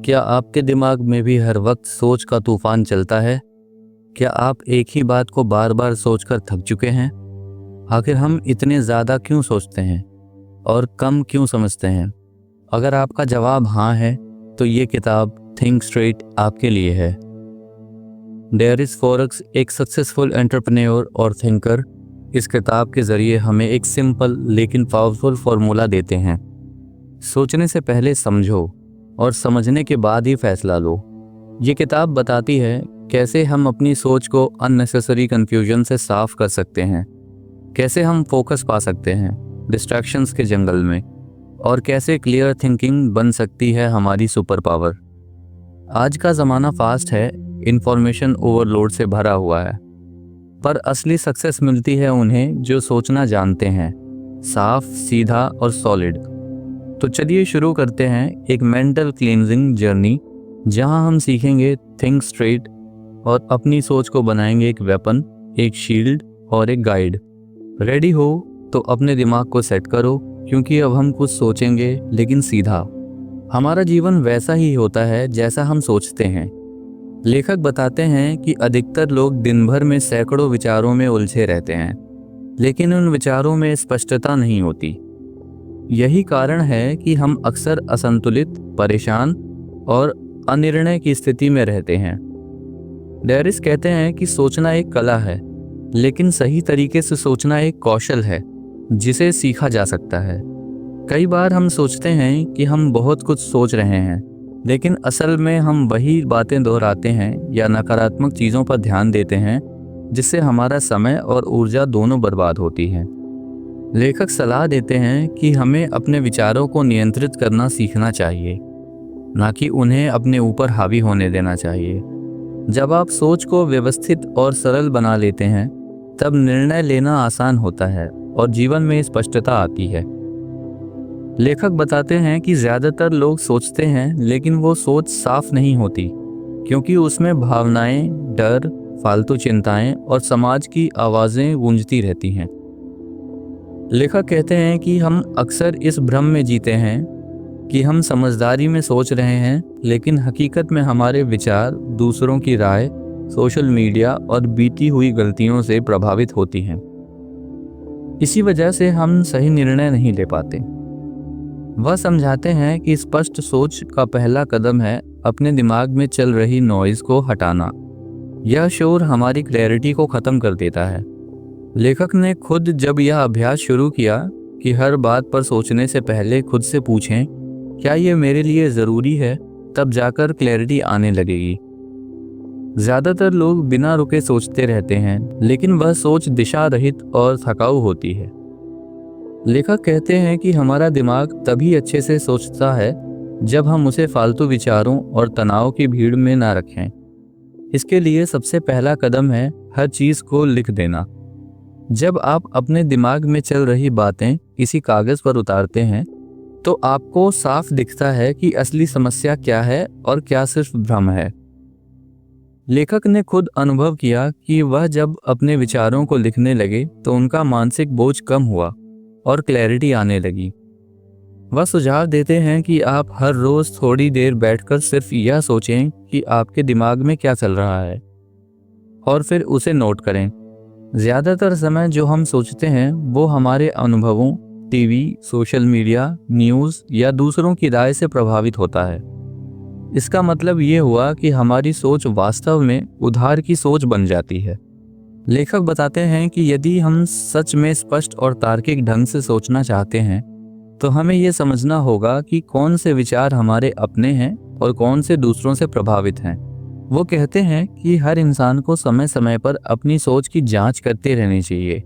क्या आपके दिमाग में भी हर वक्त सोच का तूफान चलता है? क्या आप एक ही बात को बार बार सोचकर थक चुके हैं? आखिर हम इतने ज़्यादा क्यों सोचते हैं और कम क्यों समझते हैं? अगर आपका जवाब हाँ है, तो ये किताब थिंक स्ट्रेट आपके लिए है। डेरिस फोरक्स एक सक्सेसफुल एंटरप्रेन्योर और थिंकर इस किताब के ज़रिए हमें एक सिंपल लेकिन पावरफुल फार्मूला देते हैं। सोचने से पहले समझो और समझने के बाद ही फैसला लो। ये किताब बताती है कैसे हम अपनी सोच को अननेसेसरी कन्फ्यूजन से साफ कर सकते हैं, कैसे हम फोकस पा सकते हैं डिस्ट्रैक्शंस के जंगल में, और कैसे क्लियर थिंकिंग बन सकती है हमारी सुपर पावर। आज का ज़माना फास्ट है, इंफॉर्मेशन ओवरलोड से भरा हुआ है, पर असली सक्सेस मिलती है उन्हें जो सोचना जानते हैं, साफ, सीधा और सॉलिड। तो चलिए शुरू करते हैं एक मेंटल क्लींजिंग जर्नी, जहां हम सीखेंगे थिंक स्ट्रेट और अपनी सोच को बनाएंगे एक वेपन, एक शील्ड और एक गाइड। रेडी हो तो अपने दिमाग को सेट करो, क्योंकि अब हम कुछ सोचेंगे लेकिन सीधा। हमारा जीवन वैसा ही होता है जैसा हम सोचते हैं। लेखक बताते हैं कि अधिकतर लोग दिन भर में सैकड़ों विचारों में उलझे रहते हैं, लेकिन उन विचारों में स्पष्टता नहीं होती। यही कारण है कि हम अक्सर असंतुलित, परेशान और अनिर्णय की स्थिति में रहते हैं। डेरिस कहते हैं कि सोचना एक कला है, लेकिन सही तरीके से सोचना एक कौशल है जिसे सीखा जा सकता है। कई बार हम सोचते हैं कि हम बहुत कुछ सोच रहे हैं, लेकिन असल में हम वही बातें दोहराते हैं या नकारात्मक चीज़ों पर ध्यान देते हैं, जिससे हमारा समय और ऊर्जा दोनों बर्बाद होती हैं। लेखक सलाह देते हैं कि हमें अपने विचारों को नियंत्रित करना सीखना चाहिए, ना कि उन्हें अपने ऊपर हावी होने देना चाहिए। जब आप सोच को व्यवस्थित और सरल बना लेते हैं, तब निर्णय लेना आसान होता है और जीवन में स्पष्टता आती है। लेखक बताते हैं कि ज़्यादातर लोग सोचते हैं, लेकिन वो सोच साफ नहीं होती, क्योंकि उसमें भावनाएं, डर, फालतू चिंताएं और समाज की आवाज़ें गूंजती रहती हैं। लेखक कहते हैं कि हम अक्सर इस भ्रम में जीते हैं कि हम समझदारी में सोच रहे हैं, लेकिन हकीकत में हमारे विचार दूसरों की राय, सोशल मीडिया और बीती हुई गलतियों से प्रभावित होती हैं। इसी वजह से हम सही निर्णय नहीं ले पाते। वह समझाते हैं कि स्पष्ट सोच का पहला कदम है अपने दिमाग में चल रही नॉइज़ को हटाना। यह शोर हमारी क्लैरिटी को ख़त्म कर देता है। लेखक ने खुद जब यह अभ्यास शुरू किया कि हर बात पर सोचने से पहले खुद से पूछें, क्या ये मेरे लिए ज़रूरी है, तब जाकर क्लैरिटी आने लगेगी। ज़्यादातर लोग बिना रुके सोचते रहते हैं, लेकिन वह सोच दिशा रहित और थकाऊ होती है। लेखक कहते हैं कि हमारा दिमाग तभी अच्छे से सोचता है जब हम उसे फालतू विचारों और तनाव की भीड़ में ना रखें। इसके लिए सबसे पहला कदम है हर चीज़ को लिख देना। जब आप अपने दिमाग में चल रही बातें किसी कागज़ पर उतारते हैं, तो आपको साफ दिखता है कि असली समस्या क्या है और क्या सिर्फ भ्रम है। लेखक ने खुद अनुभव किया कि वह जब अपने विचारों को लिखने लगे तो उनका मानसिक बोझ कम हुआ और क्लैरिटी आने लगी। वह सुझाव देते हैं कि आप हर रोज़ थोड़ी देर बैठकर सिर्फ यह सोचें कि आपके दिमाग में क्या चल रहा है, और फिर उसे नोट करें। ज़्यादातर समय जो हम सोचते हैं वो हमारे अनुभवों, टीवी, सोशल मीडिया, न्यूज़ या दूसरों की राय से प्रभावित होता है। इसका मतलब ये हुआ कि हमारी सोच वास्तव में उधार की सोच बन जाती है। लेखक बताते हैं कि यदि हम सच में स्पष्ट और तार्किक ढंग से सोचना चाहते हैं, तो हमें ये समझना होगा कि कौन से विचार हमारे अपने हैं और कौन से दूसरों से प्रभावित हैं। वो कहते हैं कि हर इंसान को समय समय पर अपनी सोच की जांच करते रहनी चाहिए।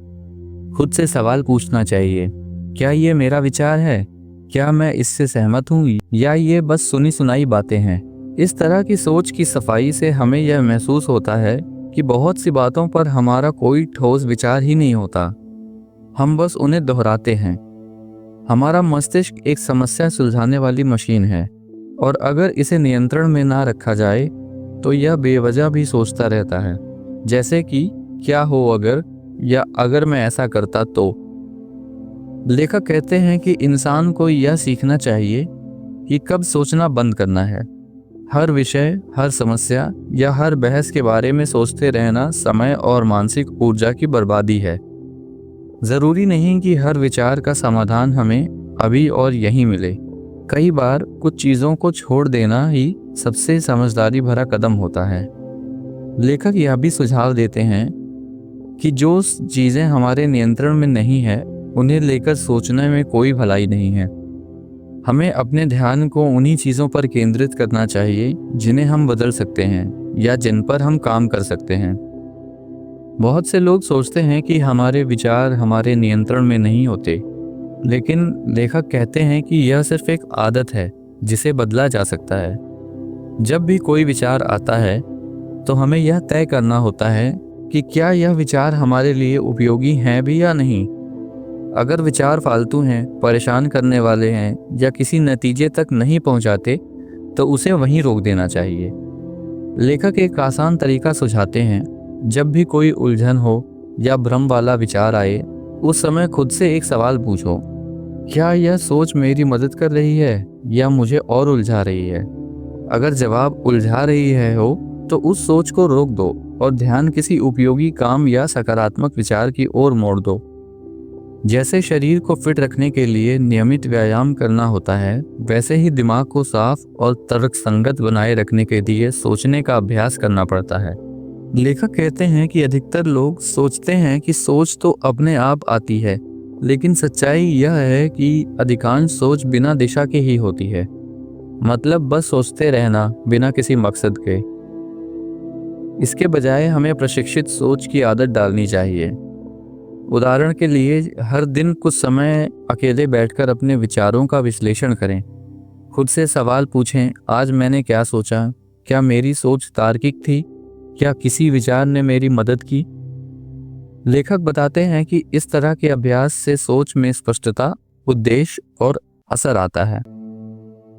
खुद से सवाल पूछना चाहिए, क्या ये मेरा विचार है? क्या मैं इससे सहमत हूँ, या ये बस सुनी सुनाई बातें हैं? इस तरह की सोच की सफाई से हमें यह महसूस होता है कि बहुत सी बातों पर हमारा कोई ठोस विचार ही नहीं होता, हम बस उन्हें दोहराते हैं। हमारा मस्तिष्क एक समस्या सुलझाने वाली मशीन है, और अगर इसे नियंत्रण में ना रखा जाए तो यह बेवजह भी सोचता रहता है, जैसे कि क्या हो अगर, या अगर मैं ऐसा करता तो। लेखक कहते हैं कि इंसान को यह सीखना चाहिए कि कब सोचना बंद करना है हर विषय, हर समस्या या हर बहस के बारे में सोचते रहना समय और मानसिक ऊर्जा की बर्बादी है। जरूरी नहीं कि हर विचार का समाधान हमें अभी और यहीं मिले। कई बार कुछ चीजों को छोड़ देना ही सबसे समझदारी भरा कदम होता है। लेखक यह भी सुझाव देते हैं कि जो चीजें हमारे नियंत्रण में नहीं है, उन्हें लेकर सोचने में कोई भलाई नहीं है। हमें अपने ध्यान को उन्हीं चीजों पर केंद्रित करना चाहिए जिन्हें हम बदल सकते हैं या जिन पर हम काम कर सकते हैं। बहुत से लोग सोचते हैं कि हमारे विचार हमारे नियंत्रण में नहीं होते, लेकिन लेखक कहते हैं कि यह सिर्फ एक आदत है जिसे बदला जा सकता है। जब भी कोई विचार आता है तो हमें यह तय करना होता है कि क्या यह विचार हमारे लिए उपयोगी हैं भी या नहीं। अगर विचार फालतू हैं, परेशान करने वाले हैं या किसी नतीजे तक नहीं पहुंचाते, तो उसे वहीं रोक देना चाहिए। लेखक एक आसान तरीका सुझाते हैं। जब भी कोई उलझन हो या भ्रम वाला विचार आए, उस समय खुद से एक सवाल पूछो, क्या यह सोच मेरी मदद कर रही है या मुझे और उलझा रही है। अगर जवाब उलझा रही है हो तो उस सोच को रोक दो और ध्यान किसी उपयोगी काम या सकारात्मक विचार की ओर मोड़ दो। जैसे शरीर को फिट रखने के लिए नियमित व्यायाम करना होता है, वैसे ही दिमाग को साफ और तर्कसंगत बनाए रखने के लिए सोचने का अभ्यास करना पड़ता है। लेखक कहते हैं कि अधिकतर लोग सोचते हैं कि सोच तो अपने आप आती है, लेकिन सच्चाई यह है कि अधिकांश सोच बिना दिशा के ही होती है। मतलब बस सोचते रहना बिना किसी मकसद के। इसके बजाय हमें प्रशिक्षित सोच की आदत डालनी चाहिए। उदाहरण के लिए, हर दिन कुछ समय अकेले बैठकर अपने विचारों का विश्लेषण करें। खुद से सवाल पूछें, आज मैंने क्या सोचा? क्या मेरी सोच तार्किक थी? क्या किसी विचार ने मेरी मदद की? लेखक बताते हैं कि इस तरह के अभ्यास से सोच में स्पष्टता, उद्देश्य और असर आता है।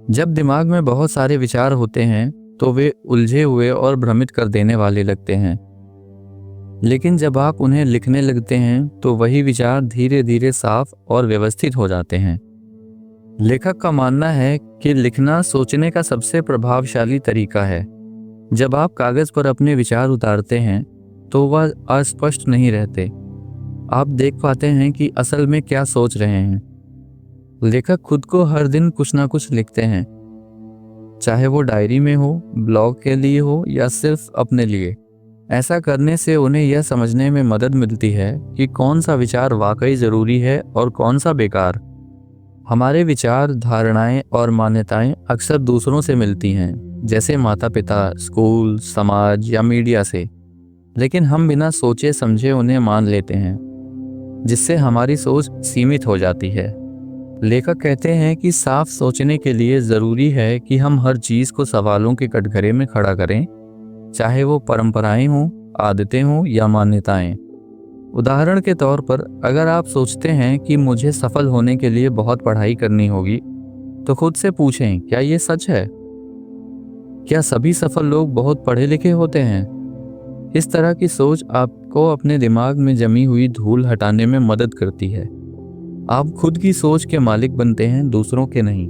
जब दिमाग में बहुत सारे विचार होते हैं तो वे उलझे हुए और भ्रमित कर देने वाले लगते हैं, लेकिन जब आप उन्हें लिखने लगते हैं तो वही विचार धीरे धीरे साफ और व्यवस्थित हो जाते हैं। लेखक का मानना है कि लिखना सोचने का सबसे प्रभावशाली तरीका है। जब आप कागज पर अपने विचार उतारते हैं तो वह अस्पष्ट नहीं रहते। आप देख पाते हैं कि असल में क्या सोच रहे हैं। लेखक खुद को हर दिन कुछ ना कुछ लिखते हैं, चाहे वो डायरी में हो, ब्लॉग के लिए हो या सिर्फ अपने लिए। ऐसा करने से उन्हें यह समझने में मदद मिलती है कि कौन सा विचार वाकई ज़रूरी है और कौन सा बेकार। हमारे विचार, धारणाएं और मान्यताएं अक्सर दूसरों से मिलती हैं, जैसे माता पिता, स्कूल, समाज या मीडिया से, लेकिन हम बिना सोचे समझे उन्हें मान लेते हैं, जिससे हमारी सोच सीमित हो जाती है। लेखक कहते हैं कि साफ सोचने के लिए ज़रूरी है कि हम हर चीज़ को सवालों के कटघरे में खड़ा करें, चाहे वो परंपराएं हों, आदतें हों या मान्यताएं। उदाहरण के तौर पर, अगर आप सोचते हैं कि मुझे सफल होने के लिए बहुत पढ़ाई करनी होगी, तो खुद से पूछें, क्या ये सच है? क्या सभी सफल लोग बहुत पढ़े लिखे होते हैं? इस तरह की सोच आपको अपने दिमाग में जमी हुई धूल हटाने में मदद करती है। आप खुद की सोच के मालिक बनते हैं, दूसरों के नहीं।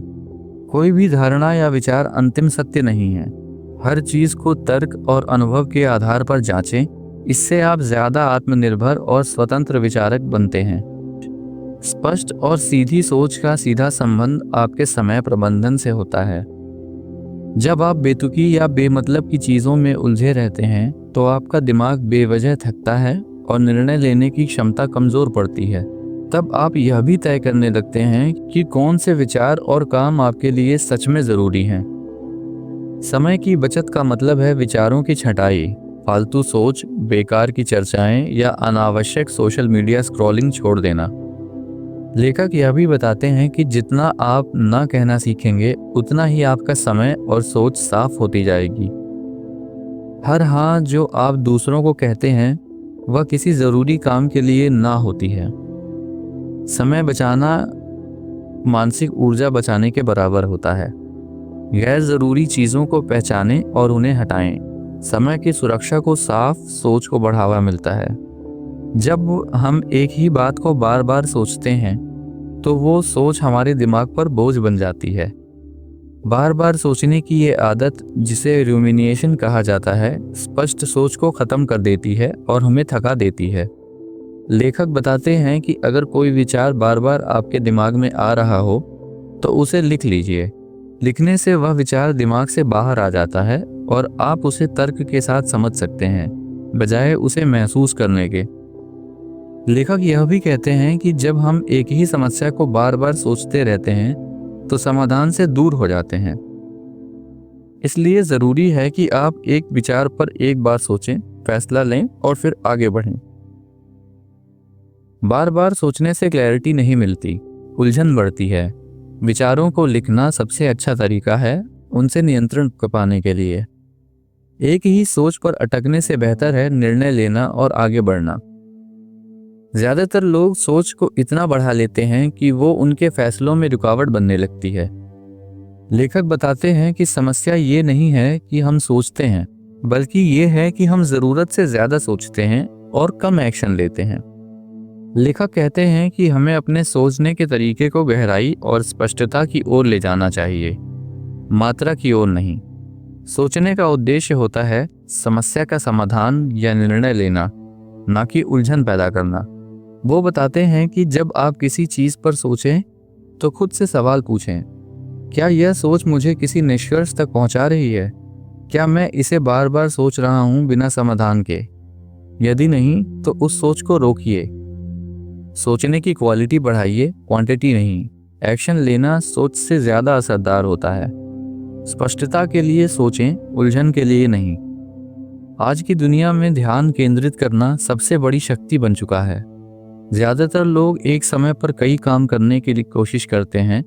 कोई भी धारणा या विचार अंतिम सत्य नहीं है। हर चीज को तर्क और अनुभव के आधार पर जांचें। इससे आप ज्यादा आत्मनिर्भर और स्वतंत्र विचारक बनते हैं। स्पष्ट और सीधी सोच का सीधा संबंध आपके समय प्रबंधन से होता है। जब आप बेतुकी या बेमतलब की चीजों में उलझे रहते हैं तो आपका दिमाग बेवजह थकता है और निर्णय लेने की क्षमता कमजोर पड़ती है। तब आप यह भी तय करने लगते हैं कि कौन से विचार और काम आपके लिए सच में जरूरी हैं। समय की बचत का मतलब है विचारों की छंटाई, फालतू सोच, बेकार की चर्चाएं या अनावश्यक सोशल मीडिया स्क्रॉलिंग छोड़ देना। लेखक यह भी बताते हैं कि जितना आप ना कहना सीखेंगे, उतना ही आपका समय और सोच साफ होती जाएगी। हर हाँ जो आप दूसरों को कहते हैं वह किसी ज़रूरी काम के लिए ना होती है। समय बचाना मानसिक ऊर्जा बचाने के बराबर होता है। गैर ज़रूरी चीज़ों को पहचानें और उन्हें हटाएं। समय की सुरक्षा को साफ सोच को बढ़ावा मिलता है। जब हम एक ही बात को बार बार सोचते हैं तो वो सोच हमारे दिमाग पर बोझ बन जाती है। बार बार सोचने की ये आदत, जिसे रूमिनेशन कहा जाता है, स्पष्ट सोच को ख़त्म कर देती है और हमें थका देती है। लेखक बताते हैं कि अगर कोई विचार बार बार आपके दिमाग में आ रहा हो तो उसे लिख लीजिए। लिखने से वह विचार दिमाग से बाहर आ जाता है और आप उसे तर्क के साथ समझ सकते हैं, बजाय उसे महसूस करने के। लेखक यह भी कहते हैं कि जब हम एक ही समस्या को बार बार सोचते रहते हैं तो समाधान से दूर हो जाते हैं। इसलिए ज़रूरी है कि आप एक विचार पर एक बार सोचें, फैसला लें और फिर आगे बढ़ें। बार बार सोचने से क्लैरिटी नहीं मिलती, उलझन बढ़ती है। विचारों को लिखना सबसे अच्छा तरीका है उनसे नियंत्रण पाने के लिए। एक ही सोच पर अटकने से बेहतर है निर्णय लेना और आगे बढ़ना। ज़्यादातर लोग सोच को इतना बढ़ा लेते हैं कि वो उनके फैसलों में रुकावट बनने लगती है। लेखक बताते हैं कि समस्या ये नहीं है कि हम सोचते हैं, बल्कि ये है कि हम ज़रूरत से ज़्यादा सोचते हैं और कम एक्शन लेते हैं। लेखक कहते हैं कि हमें अपने सोचने के तरीके को गहराई और स्पष्टता की ओर ले जाना चाहिए, मात्रा की ओर नहीं। सोचने का उद्देश्य होता है समस्या का समाधान या निर्णय लेना, ना कि उलझन पैदा करना। वो बताते हैं कि जब आप किसी चीज़ पर सोचें तो खुद से सवाल पूछें, क्या यह सोच मुझे किसी निष्कर्ष तक पहुंचा रही है? क्या मैं इसे बार बार सोच रहा हूं बिना समाधान के? यदि नहीं, तो उस सोच को रोकिए। सोचने की क्वालिटी बढ़ाइए, क्वांटिटी नहीं। एक्शन लेना सोच से ज़्यादा असरदार होता है। स्पष्टता के लिए सोचें, उलझन के लिए नहीं। आज की दुनिया में ध्यान केंद्रित करना सबसे बड़ी शक्ति बन चुका है। ज़्यादातर लोग एक समय पर कई काम करने की कोशिश करते हैं,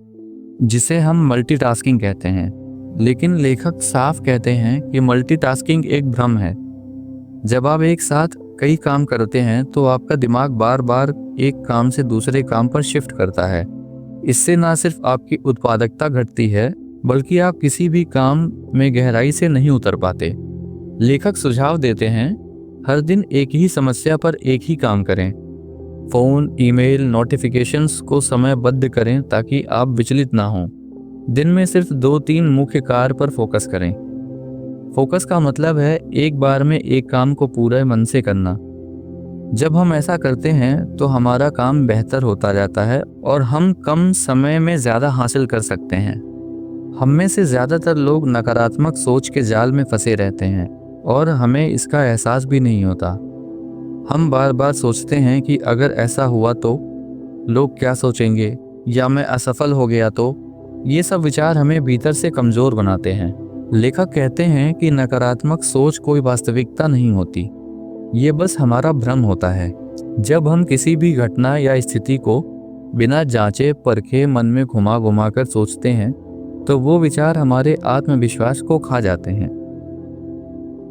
जिसे हम मल्टीटास्किंग कहते हैं। लेकिन लेखक साफ कहते हैं कि मल्टीटास्किंग एक भ्रम है। जब आप एक साथ कई काम करते हैं तो आपका दिमाग बार बार एक काम से दूसरे काम पर शिफ्ट करता है। इससे ना सिर्फ आपकी उत्पादकता घटती है, बल्कि आप किसी भी काम में गहराई से नहीं उतर पाते। लेखक सुझाव देते हैं, हर दिन एक ही समस्या पर एक ही काम करें। फ़ोन, ईमेल, नोटिफिकेशंस को समयबद्ध करें ताकि आप विचलित ना हों। दिन में सिर्फ 2-3 मुख्य कार्य पर फोकस करें। फोकस का मतलब है एक बार में एक काम को पूरे मन से करना। जब हम ऐसा करते हैं तो हमारा काम बेहतर होता जाता है और हम कम समय में ज़्यादा हासिल कर सकते हैं। हम में से ज़्यादातर लोग नकारात्मक सोच के जाल में फंसे रहते हैं और हमें इसका एहसास भी नहीं होता। हम बार बार सोचते हैं कि अगर ऐसा हुआ तो लोग क्या सोचेंगे, या मैं असफल हो गया तो। ये सब विचार हमें भीतर से कमज़ोर बनाते हैं। लेखक कहते हैं कि नकारात्मक सोच कोई वास्तविकता नहीं होती, ये बस हमारा भ्रम होता है। जब हम किसी भी घटना या स्थिति को बिना जांचे परखे मन में घुमा घुमा कर सोचते हैं तो वो विचार हमारे आत्मविश्वास को खा जाते हैं।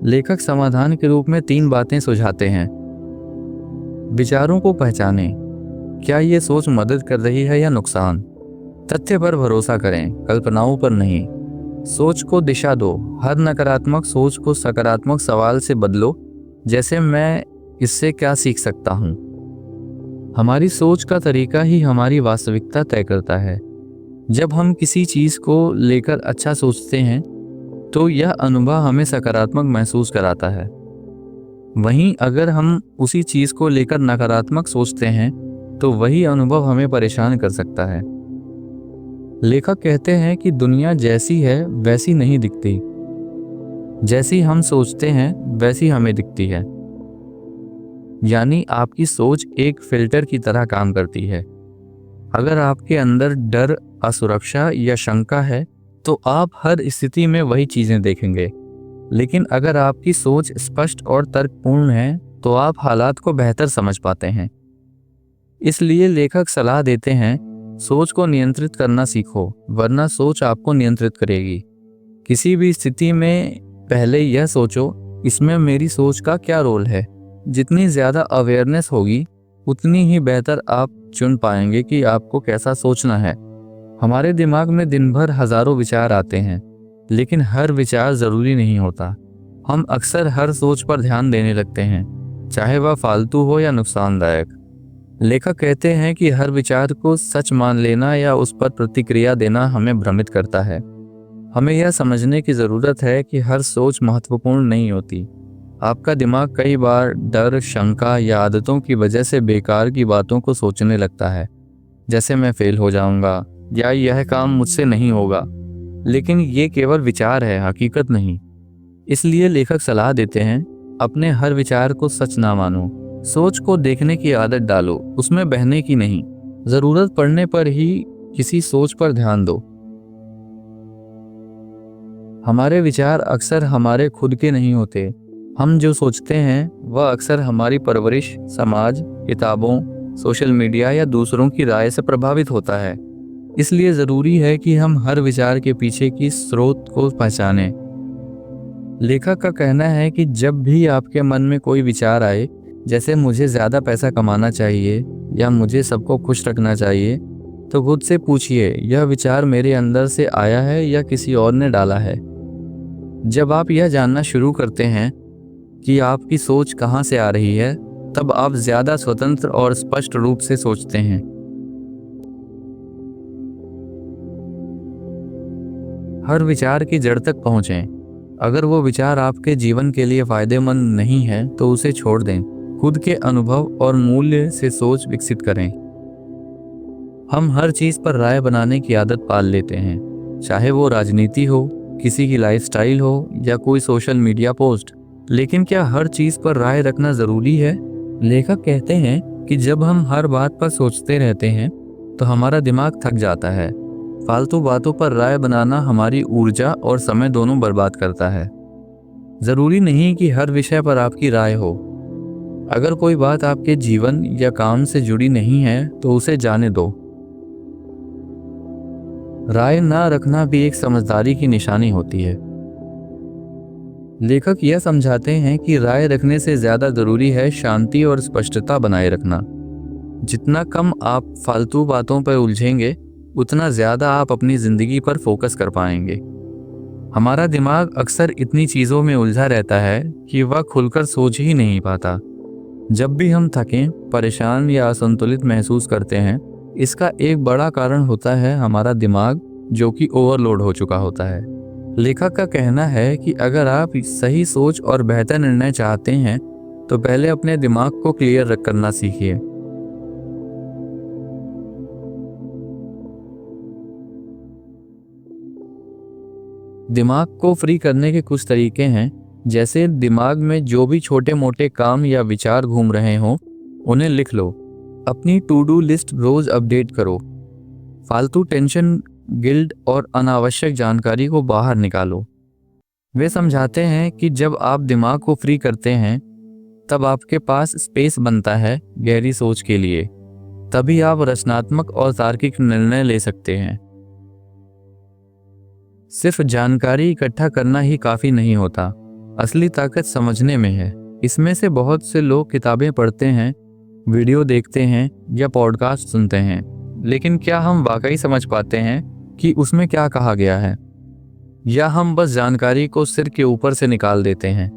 लेखक समाधान के रूप में 3 बातें सुझाते हैं। विचारों को पहचानें, क्या ये सोच मदद कर रही है या नुकसान? तथ्य पर भरोसा करें, कल्पनाओं पर नहीं। सोच को दिशा दो, हर नकारात्मक सोच को सकारात्मक सवाल से बदलो, जैसे मैं इससे क्या सीख सकता हूँ। हमारी सोच का तरीका ही हमारी वास्तविकता तय करता है। जब हम किसी चीज़ को लेकर अच्छा सोचते हैं तो यह अनुभव हमें सकारात्मक महसूस कराता है। वहीं अगर हम उसी चीज़ को लेकर नकारात्मक सोचते हैं तो वही अनुभव हमें परेशान कर सकता है। लेखक कहते हैं कि दुनिया जैसी है वैसी नहीं दिखती, जैसी हम सोचते हैं वैसी हमें दिखती है। यानी आपकी सोच एक फिल्टर की तरह काम करती है। अगर आपके अंदर डर, असुरक्षा या शंका है तो आप हर स्थिति में वही चीज़ें देखेंगे। लेकिन अगर आपकी सोच स्पष्ट और तर्कपूर्ण है तो आप हालात को बेहतर समझ पाते हैं। इसलिए लेखक सलाह देते हैं, सोच को नियंत्रित करना सीखो, वरना सोच आपको नियंत्रित करेगी। किसी भी स्थिति में पहले यह सोचो, इसमें मेरी सोच का क्या रोल है। जितनी ज़्यादा अवेयरनेस होगी उतनी ही बेहतर आप चुन पाएंगे कि आपको कैसा सोचना है। हमारे दिमाग में दिन भर हज़ारों विचार आते हैं, लेकिन हर विचार ज़रूरी नहीं होता। हम अक्सर हर सोच पर ध्यान देने लगते हैं, चाहे वह फालतू हो या नुकसानदायक। लेखक कहते हैं कि हर विचार को सच मान लेना या उस पर प्रतिक्रिया देना हमें भ्रमित करता है। हमें यह समझने की ज़रूरत है कि हर सोच महत्वपूर्ण नहीं होती। आपका दिमाग कई बार डर, शंका या आदतों की वजह से बेकार की बातों को सोचने लगता है, जैसे मैं फेल हो जाऊंगा या यह काम मुझसे नहीं होगा। लेकिन ये केवल विचार है, हकीकत नहीं। इसलिए लेखक सलाह देते हैं, अपने हर विचार को सच ना मानो। सोच को देखने की आदत डालो, उसमें बहने की नहीं। ज़रूरत पड़ने पर ही किसी सोच पर ध्यान दो। हमारे विचार अक्सर हमारे खुद के नहीं होते। हम जो सोचते हैं वह अक्सर हमारी परवरिश, समाज, किताबों, सोशल मीडिया या दूसरों की राय से प्रभावित होता है। इसलिए ज़रूरी है कि हम हर विचार के पीछे की स्रोत को पहचानें। लेखक का कहना है कि जब भी आपके मन में कोई विचार आए, जैसे मुझे ज़्यादा पैसा कमाना चाहिए या मुझे सबको खुश रखना चाहिए, तो खुद से पूछिए, यह विचार मेरे अंदर से आया है या किसी और ने डाला है। जब आप यह जानना शुरू करते हैं कि आपकी सोच कहाँ से आ रही है, तब आप ज़्यादा स्वतंत्र और स्पष्ट रूप से सोचते हैं। हर विचार की जड़ तक पहुँचें। अगर वो विचार आपके जीवन के लिए फायदेमंद नहीं है तो उसे छोड़ दें। खुद के अनुभव और मूल्य से सोच विकसित करें। हम हर चीज़ पर राय बनाने की आदत पाल लेते हैं, चाहे वो राजनीति हो, किसी की लाइफस्टाइल हो या कोई सोशल मीडिया पोस्ट। लेकिन क्या हर चीज़ पर राय रखना ज़रूरी है? लेखक कहते हैं कि जब हम हर बात पर सोचते रहते हैं तो हमारा दिमाग थक जाता है। फालतू बातों पर राय बनाना हमारी ऊर्जा और समय दोनों बर्बाद करता है। ज़रूरी नहीं कि हर विषय पर आपकी राय हो। अगर कोई बात आपके जीवन या काम से जुड़ी नहीं है तो उसे जाने दो। राय ना रखना भी एक समझदारी की निशानी होती है। लेखक यह समझाते हैं कि राय रखने से ज़्यादा ज़रूरी है शांति और स्पष्टता बनाए रखना। जितना कम आप फालतू बातों पर उलझेंगे, उतना ज़्यादा आप अपनी ज़िंदगी पर फोकस कर पाएंगे। हमारा दिमाग अक्सर इतनी चीज़ों में उलझा रहता है कि वह खुलकर सोच ही नहीं पाता। जब भी हम थकें, परेशान या असंतुलित महसूस करते हैं, इसका एक बड़ा कारण होता है हमारा दिमाग, जो कि ओवरलोड हो चुका होता है। लेखक का कहना है कि अगर आप सही सोच और बेहतर निर्णय चाहते हैं तो पहले अपने दिमाग को क्लियर करना सीखिए। दिमाग को फ्री करने के कुछ तरीके हैं, जैसे दिमाग में जो भी छोटे मोटे काम या विचार घूम रहे हों उन्हें लिख लो। अपनी टू डू लिस्ट रोज अपडेट करो। फालतू टेंशन, गिल्ट और अनावश्यक जानकारी को बाहर निकालो। वे समझाते हैं कि जब आप दिमाग को फ्री करते हैं तब आपके पास स्पेस बनता है गहरी सोच के लिए। तभी आप रचनात्मक और तार्किक निर्णय ले सकते हैं। सिर्फ जानकारी इकट्ठा करना ही काफ़ी नहीं होता, असली ताकत समझने में है। इसमें से बहुत से लोग किताबें पढ़ते हैं, वीडियो देखते हैं या पॉडकास्ट सुनते हैं, लेकिन क्या हम वाकई समझ पाते हैं कि उसमें क्या कहा गया है, या हम बस जानकारी को सिर के ऊपर से निकाल देते हैं?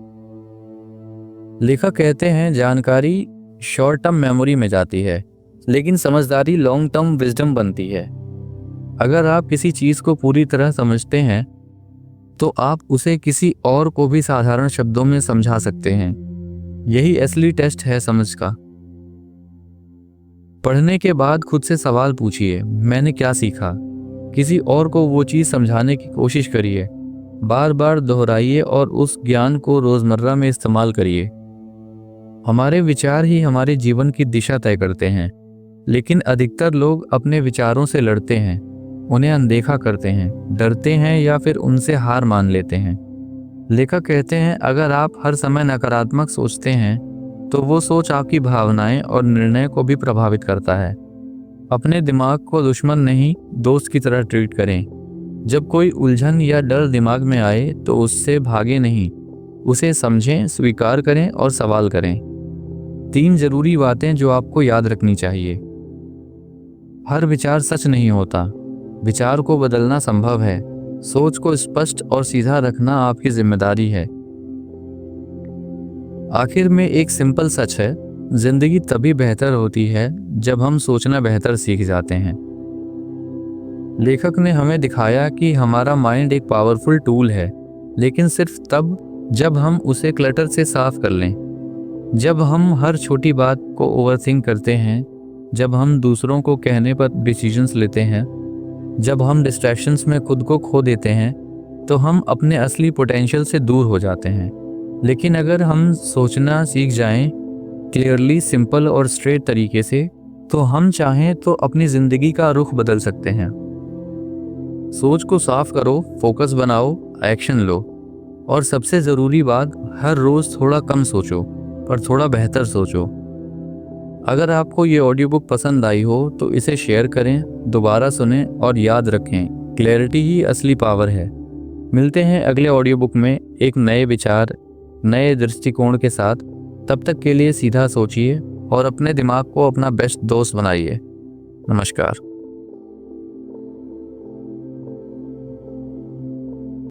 लेखक कहते हैं, जानकारी शॉर्ट टर्म मेमोरी में जाती है, लेकिन समझदारी लॉन्ग टर्म विजडम बनती है। अगर आप किसी चीज़ को पूरी तरह समझते हैं तो आप उसे किसी और को भी साधारण शब्दों में समझा सकते हैं। यही असली टेस्ट है समझ का। पढ़ने के बाद खुद से सवाल पूछिए, मैंने क्या सीखा? किसी और को वो चीज़ समझाने की कोशिश करिए। बार बार दोहराइए और उस ज्ञान को रोज़मर्रा में इस्तेमाल करिए। हमारे विचार ही हमारे जीवन की दिशा तय करते हैं, लेकिन अधिकतर लोग अपने विचारों से लड़ते हैं, उन्हें अनदेखा करते हैं, डरते हैं या फिर उनसे हार मान लेते हैं। लेखक कहते हैं, अगर आप हर समय नकारात्मक सोचते हैं तो वो सोच आपकी भावनाएं और निर्णय को भी प्रभावित करता है। अपने दिमाग को दुश्मन नहीं, दोस्त की तरह ट्रीट करें। जब कोई उलझन या डर दिमाग में आए तो उससे भागे नहीं, उसे समझें, स्वीकार करें और सवाल करें। 3 जरूरी बातें जो आपको याद रखनी चाहिए। हर विचार सच नहीं होता, विचार को बदलना संभव है। सोच को स्पष्ट और सीधा रखना आपकी जिम्मेदारी है। आखिर में एक सिंपल सच है, जिंदगी तभी बेहतर होती है जब हम सोचना बेहतर सीख जाते हैं। लेखक ने हमें दिखाया कि हमारा माइंड एक पावरफुल टूल है, लेकिन सिर्फ तब जब हम उसे क्लटर से साफ कर लें। जब हम हर छोटी बात को ओवरथिंक करते हैं, जब हम दूसरों को कहने पर डिसीजंस लेते हैं, जब हम डिस्ट्रैक्शंस में खुद को खो देते हैं, तो हम अपने असली पोटेंशियल से दूर हो जाते हैं। लेकिन अगर हम सोचना सीख जाएं क्लियरली, सिंपल और स्ट्रेट तरीके से, तो हम चाहें तो अपनी ज़िंदगी का रुख बदल सकते हैं। सोच को साफ करो, फोकस बनाओ, एक्शन लो, और सबसे ज़रूरी बात, हर रोज़ थोड़ा कम सोचो पर थोड़ा बेहतर सोचो। अगर आपको ये ऑडियो बुक पसंद आई हो तो इसे शेयर करें, दोबारा सुनें और याद रखें, क्लैरिटी ही असली पावर है। मिलते हैं अगले ऑडियो बुक में एक नए विचार, नए दृष्टिकोण के साथ। तब तक के लिए सीधा सोचिए और अपने दिमाग को अपना बेस्ट दोस्त बनाइए। नमस्कार।